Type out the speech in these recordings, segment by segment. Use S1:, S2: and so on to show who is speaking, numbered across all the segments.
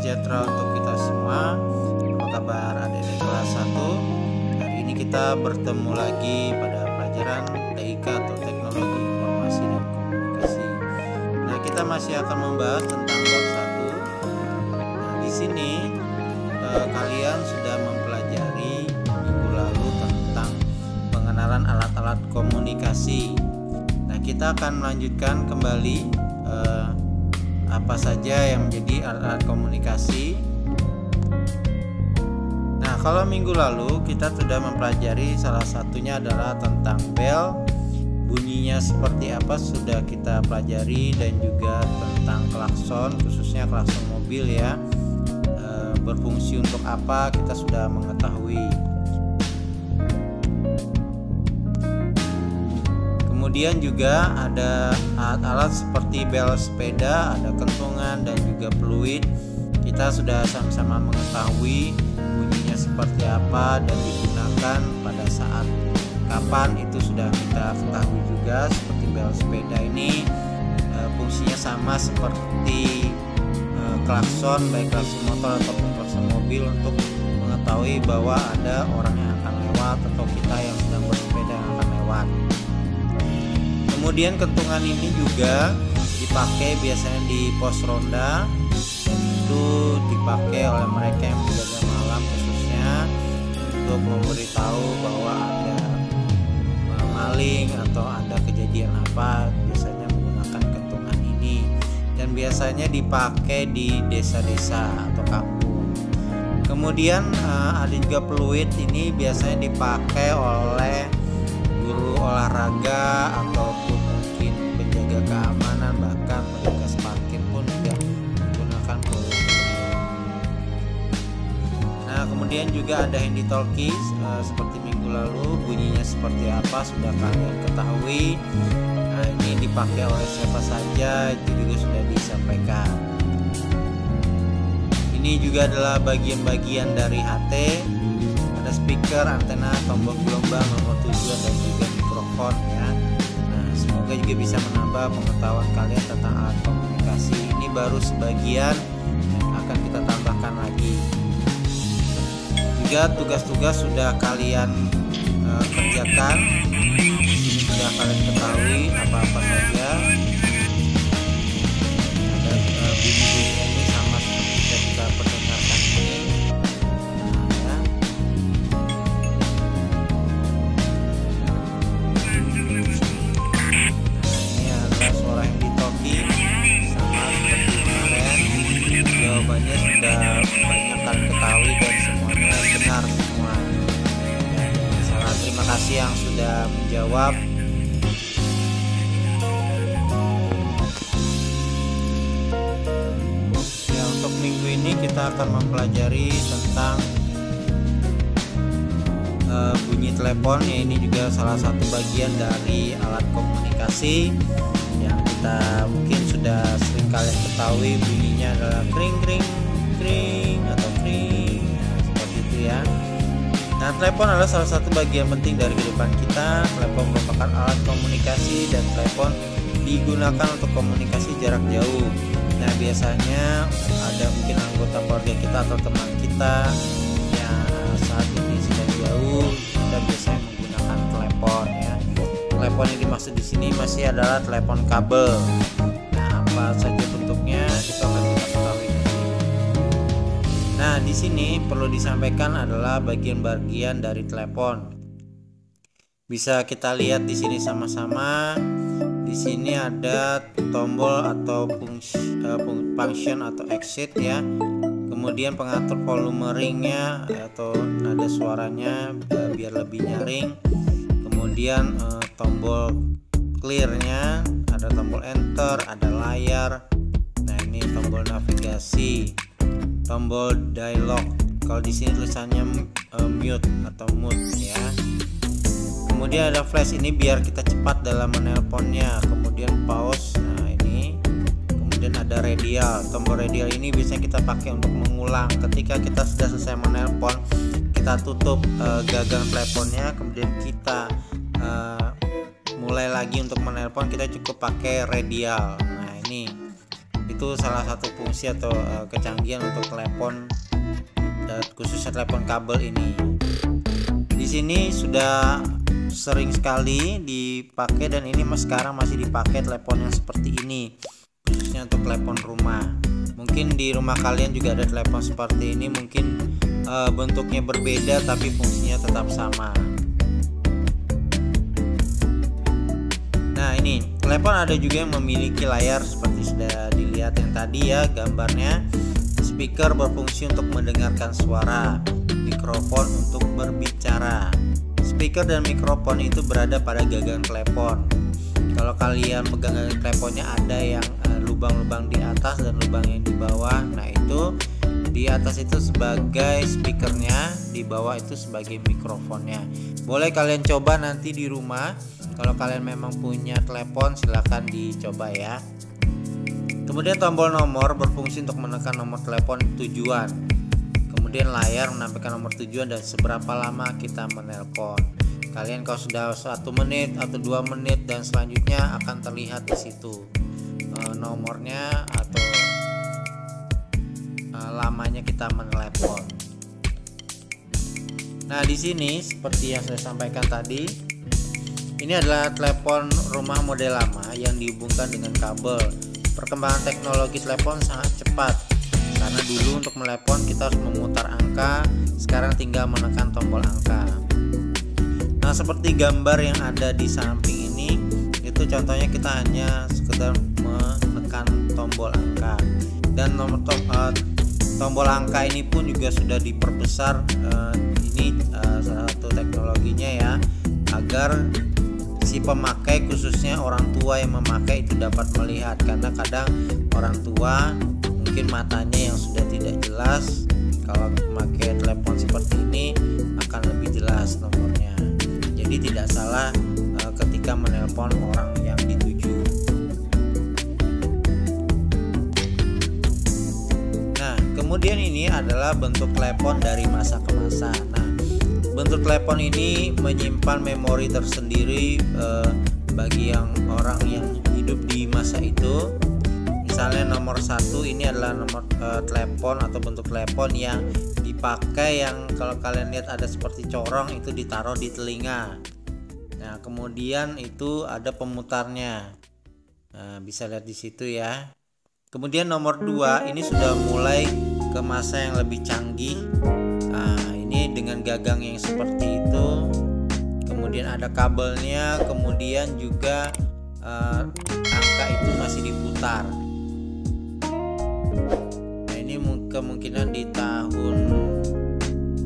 S1: sejahtera untuk kita semua. Apa kabar adik-adik kelas 1? Hari ini kita bertemu lagi pada pelajaran TIK atau Teknologi Informasi dan Komunikasi. Nah, kita masih akan membahas tentang bab 1. Nah, di sini kalian sudah mempelajari minggu lalu tentang pengenalan alat-alat komunikasi. Nah, kita akan melanjutkan kembali apa saja yang menjadi alat-alat komunikasi. Nah, kalau minggu lalu kita sudah mempelajari salah satunya adalah tentang bel, bunyinya seperti apa sudah kita pelajari, dan juga tentang klakson, khususnya klakson mobil ya, berfungsi untuk apa kita sudah mengetahui. Kemudian juga ada alat-alat seperti bel sepeda, ada kentongan dan juga peluit. Kita sudah sama-sama mengetahui bunyinya seperti apa dan digunakan pada saat kapan, itu sudah kita ketahui juga. Seperti bel sepeda ini fungsinya sama seperti klakson, baik klakson motor ataupun klakson mobil, untuk mengetahui bahwa ada orang yang akan lewat atau kita yang sedang bersepeda yang akan lewat. Kemudian kentungan ini juga dipakai biasanya di pos ronda, dan itu dipakai oleh mereka yang menjaga malam khususnya untuk memberitahu bahwa ada maling atau ada kejadian apa, biasanya menggunakan kentungan ini, dan biasanya dipakai di desa-desa atau kampung. Kemudian ada juga peluit, ini biasanya dipakai oleh guru olahraga ataupun mungkin penjaga keamanan, bahkan petugas parkir pun juga menggunakan peluit. Nah, kemudian juga ada handy talkies, seperti minggu lalu bunyinya seperti apa sudah kalian ketahui. Nah, ini dipakai oleh siapa saja itu juga sudah disampaikan. Ini juga adalah bagian-bagian dari HT. Ada speaker, antena, tombol gelombang, nomor tujuan, dan juga mikrofon ya. Nah, semoga juga bisa menambah pengetahuan kalian tentang alat komunikasi. Ini baru sebagian yang akan kita tambahkan lagi. Juga tugas-tugas sudah kalian kerjakan. Ini sudah kalian ketahui apa-apa saja. Ada bunyi-bunyi ini sama seperti yang kita perdengarkan ini. Jawabannya sudah banyak kalian ketahui dan semuanya benar semua. Sangat terima kasih yang sudah menjawab. Ya, untuk minggu ini kita akan mempelajari tentang bunyi telepon ya. Ini juga salah satu bagian dari alat komunikasi yang kita mungkin sudah sering kalian ketahui. Bunyinya adalah kring kring kring atau kring, seperti itu ya. Nah, telepon adalah salah satu bagian penting dari kehidupan kita. Telepon merupakan alat komunikasi dan telepon digunakan untuk komunikasi jarak jauh. Nah, biasanya ada mungkin anggota keluarga kita atau teman kita yang saat ini sedang jauh, kita biasanya menggunakan telepon ya. Telepon yang dimaksud di sini masih adalah telepon kabel. Nah, apa saja bentuknya itu akan kita ketahui di sini. Nah, di sini perlu disampaikan adalah bagian-bagian dari telepon. Bisa kita lihat di sini sama-sama. Di sini ada tombol atau function atau exit ya. Kemudian pengatur volume ringnya atau nada suaranya biar lebih nyaring. Kemudian tombol clearnya, ada tombol enter, ada layar. Nah, ini tombol navigasi, tombol dialog. Kalau di sini tulisannya mute atau mute ya. Kemudian ada flash, ini biar kita cepat dalam menelponnya. Kemudian pause. Nah, ini. Kemudian ada radial. Tombol radial ini biasanya kita pakai untuk mengulang. Ketika kita sudah selesai menelpon, kita tutup gagang teleponnya, kemudian kita mulai lagi untuk menelpon, kita cukup pakai radial. Nah, ini Itu salah satu fungsi atau kecanggihan untuk telepon, khususnya telepon kabel ini. Di sini sudah sering sekali dipakai dan ini sekarang masih dipakai telepon yang seperti ini, khususnya untuk telepon rumah. Mungkin di rumah kalian juga ada telepon seperti ini, mungkin bentuknya berbeda tapi fungsinya tetap sama. Nah, ini telepon ada juga yang memiliki layar seperti sudah dilihat yang tadi ya gambarnya. Speaker berfungsi untuk mendengarkan suara, mikrofon untuk berbicara. Speaker dan mikrofon itu berada pada gagang telepon. Kalau kalian pegang gagang teleponnya ada yang lubang-lubang di atas dan lubang yang di bawah. Nah, itu di atas itu sebagai speakernya, di bawah itu sebagai mikrofonnya. Boleh kalian coba nanti di rumah. Kalau kalian memang punya telepon, silahkan dicoba ya. Kemudian tombol nomor berfungsi untuk menekan nomor telepon tujuan. Kemudian layar menampilkan nomor tujuan dan seberapa lama kita menelpon. Kalian kalau sudah 1 menit atau 2 menit dan selanjutnya akan terlihat di situ nomornya atau lamanya kita menelepon. Nah, di sini seperti yang saya sampaikan tadi, ini adalah telepon rumah model lama yang dihubungkan dengan kabel. Perkembangan teknologi telepon sangat cepat, karena dulu untuk menelepon kita harus memutar angka, sekarang tinggal menekan tombol angka. Nah, seperti gambar yang ada di samping ini, itu contohnya kita hanya sekedar menekan tombol angka. Dan tombol angka ini pun juga sudah diperbesar. Ini salah satu teknologinya ya, agar si pemakai, khususnya orang tua yang memakai itu dapat melihat, karena kadang orang tua mungkin matanya yang sudah tidak jelas. Kalau memakai telepon seperti ini akan lebih jelas nomornya, jadi tidak salah ketika menelpon orang yang dituju. Nah, kemudian ini adalah bentuk telepon dari masa ke masa. Nah, bentuk telepon ini menyimpan memori tersendiri bagi orang yang hidup di masa itu. Misalnya nomor 1 ini adalah nomor telepon atau bentuk telepon yang dipakai, yang kalau kalian lihat ada seperti corong, itu ditaruh di telinga. Nah, kemudian itu ada pemutarnya. Nah, bisa lihat di situ ya. Kemudian nomor 2 ini sudah mulai ke masa yang lebih canggih. Nah, ini dengan gagang yang seperti itu, kemudian ada kabelnya, kemudian juga angka itu masih diputar. Nah, ini kemungkinan di tahun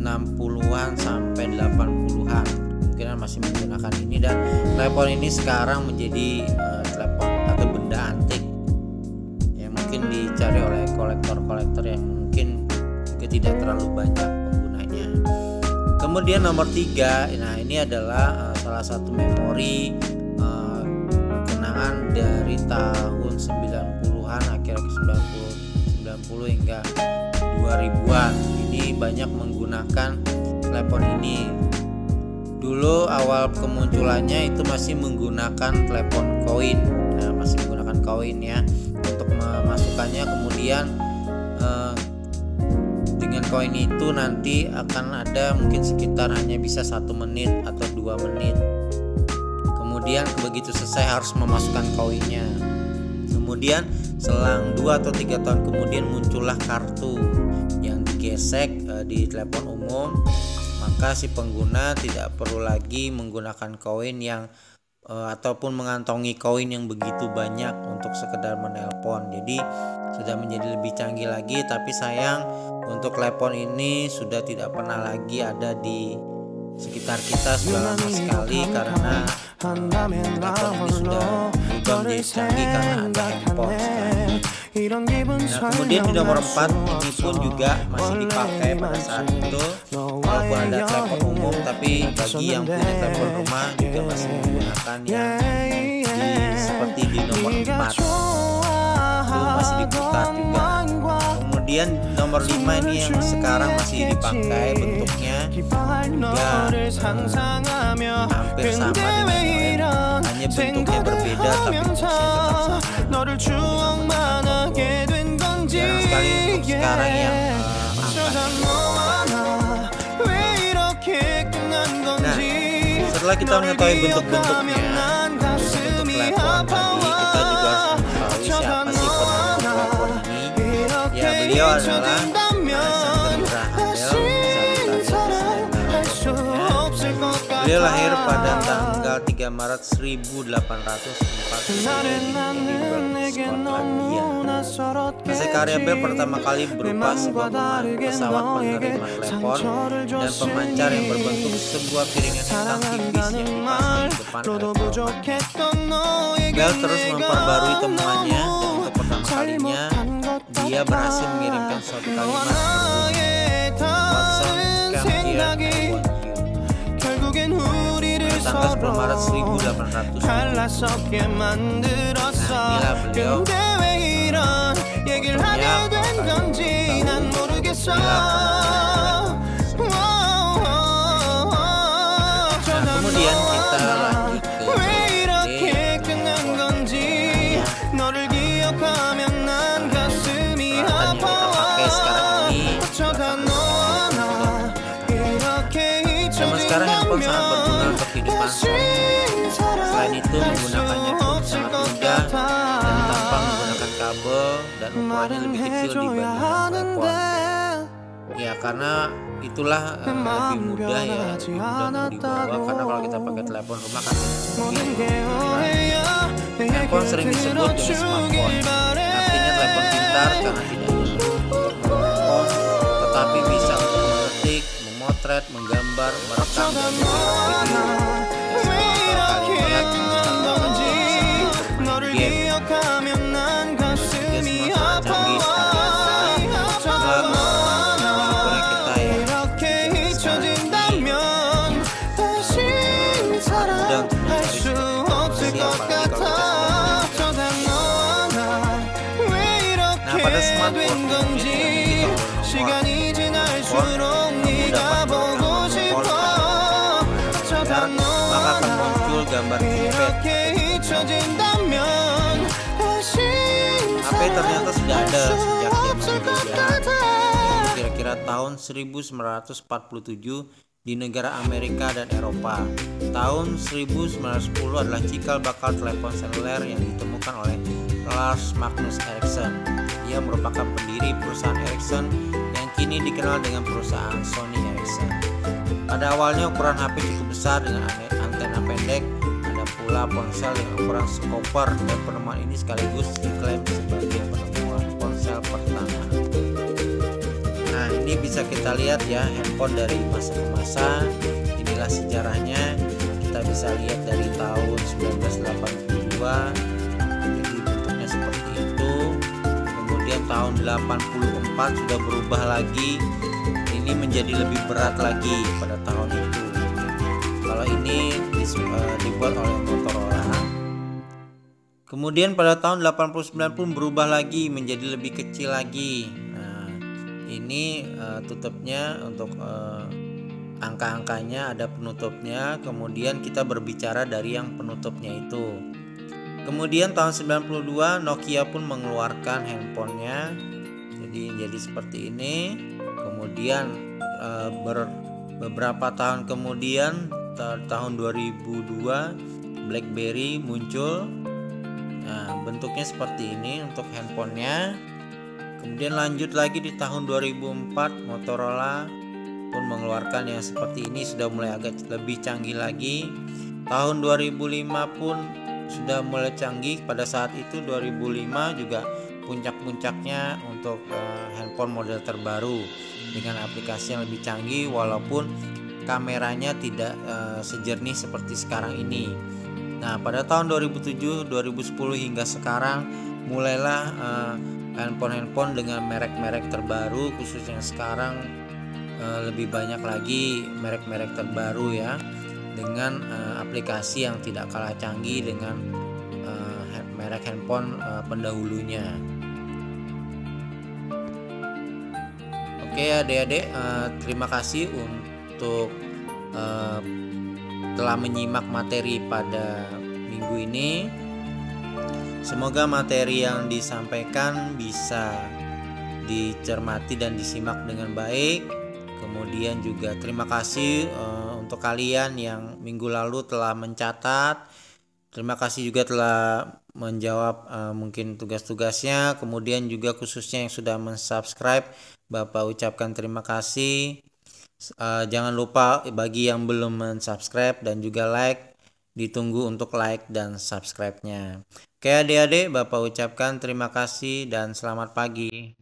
S1: 60-an sampai 80-an kemungkinan masih menggunakan ini, dan telepon ini sekarang menjadi telepon atau benda antik yang mungkin dicari oleh kolektor-kolektor yang mungkin juga tidak terlalu banyak penggunanya. Kemudian nomor 3, nah ini adalah salah satu memori kenangan dari tahun 90-an, akhir 90 hingga 2000-an. Ini banyak menggunakan telepon ini. Dulu awal kemunculannya itu masih menggunakan telepon koin. Nah, masih menggunakan koin ya untuk memasukkannya. Kemudian dengan koin itu nanti akan ada mungkin sekitar hanya bisa 1 menit atau 2 menit. Kemudian begitu selesai harus memasukkan koinnya. Kemudian selang 2 atau 3 tahun kemudian muncullah kartu yang digesek di telepon umum, maka si pengguna tidak perlu lagi menggunakan koin yang ataupun mengantongi koin yang begitu banyak untuk sekedar menelpon. Jadi sudah menjadi lebih canggih lagi, tapi sayang untuk telepon ini sudah tidak pernah lagi ada di sekitar kita sudah lama sekali, karena telepon ini sudah menjadi canggih karena ada handphone sekarang. Nah, kemudian di nomor 4 ini pun juga masih dipakai pada saat itu, walaupun ada telepon umum, tapi bagi yang punya telepon rumah juga masih menggunakan yang seperti di nomor 4 itu masih diputar juga. Kemudian nomor 5 ini yang sekarang masih dipakai, bentuknya juga hampir sama dengan lain, hanya bentuknya berbeda tapi fungsinya tetap sama. sekarang yang Nah, setelah kita mengetahui bentuk-bentuknya, bentuk telepon tadi, kita juga harus mengetahui siapa sih penemuan telepon ini. Ya, beliau adalah Alexander Graham Bell. Beliau lahir pada tanggal 3 Maret 1840 di Skotlandia. Hasil karya Bell pertama kali berupa sebuah pesawat penerima telepon dan pemancar yang berbentuk sebuah piringan hitam tipis yang dipasang di depan telepon. Bell terus memperbarui temuannya dan untuk pertama kalinya dia berhasil mengirimkan suatu kalimat berbunyi Watson, come here, I want you. Tanggal 10 Maret 1800. Nah, inilah beliau. Kemudian kita lanjut ke zaman sekarang handphone sangat berguna untuk kehidupan. Selain itu menggunakannya pun sangat mudah dan tanpa menggunakan kabel dan ukurannya lebih kecil dibanding telepon. Ya karena itulah lebih mudah ya, lebih mudah untuk dibawa karena kalau kita pakai telepon rumah kan handphone sering disebut dengan smartphone. Artinya telepon pintar karena tidak hanya telepon tetapi bisa untuk mengetik, memotret, menggambar, merekam dan video. Pada smartphone maka akan muncul gambar keypad. HP ternyata sudah ada sejak zaman kira-kira tahun 1947 di negara Amerika dan Eropa. Tahun 1910 adalah cikal bakal telepon seluler yang ditemukan oleh Lars Magnus Ericsson. Ia merupakan pendiri perusahaan Ericsson yang kini dikenal dengan perusahaan Sony Ericsson. Pada awalnya ukuran HP cukup besar dengan antena pendek. Ada pula ponsel dengan ukuran skoper dan penemuan ini sekaligus diklaim sebagai penemuan ponsel pertama. Nah, ini bisa kita lihat ya handphone dari masa ke masa. Inilah sejarahnya. Kita bisa lihat dari tahun 1982. Jadi bentuknya seperti itu. Kemudian tahun 84 sudah berubah lagi. Ini menjadi lebih berat lagi pada tahun itu. Kalau ini dibuat oleh Motorola. Kemudian pada tahun 89 pun berubah lagi menjadi lebih kecil lagi. Nah, ini tutupnya untuk angka-angkanya ada penutupnya. Kemudian kita berbicara dari yang penutupnya itu. Kemudian tahun 92 Nokia pun mengeluarkan handphonenya. Jadi seperti ini. Kemudian beberapa tahun kemudian tahun 2002 BlackBerry muncul. Nah, bentuknya seperti ini untuk handphonenya. Kemudian lanjut lagi di tahun 2004 Motorola pun mengeluarkan yang seperti ini, sudah mulai agak lebih canggih lagi. Tahun 2005 pun sudah mulai canggih. Pada saat itu 2005 juga puncak-puncaknya untuk handphone model terbaru dengan aplikasi yang lebih canggih walaupun kameranya tidak sejernih seperti sekarang ini. Nah, pada tahun 2007, 2010 hingga sekarang mulailah handphone-handphone dengan merek-merek terbaru, khususnya sekarang lebih banyak lagi merek-merek terbaru ya, dengan aplikasi yang tidak kalah canggih dengan merek handphone pendahulunya. Oke adik-adik, terima kasih untuk telah menyimak materi pada minggu ini. Semoga materi yang disampaikan bisa dicermati dan disimak dengan baik. Kemudian juga terima kasih untuk kalian yang minggu lalu telah mencatat. Terima kasih juga telah menjawab mungkin tugas-tugasnya. Kemudian juga khususnya yang sudah mensubscribe, Bapak ucapkan terima kasih. Jangan lupa bagi yang belum mensubscribe dan juga like, ditunggu untuk like dan subscribe-nya. Oke adik-adik, Bapak ucapkan terima kasih dan selamat pagi.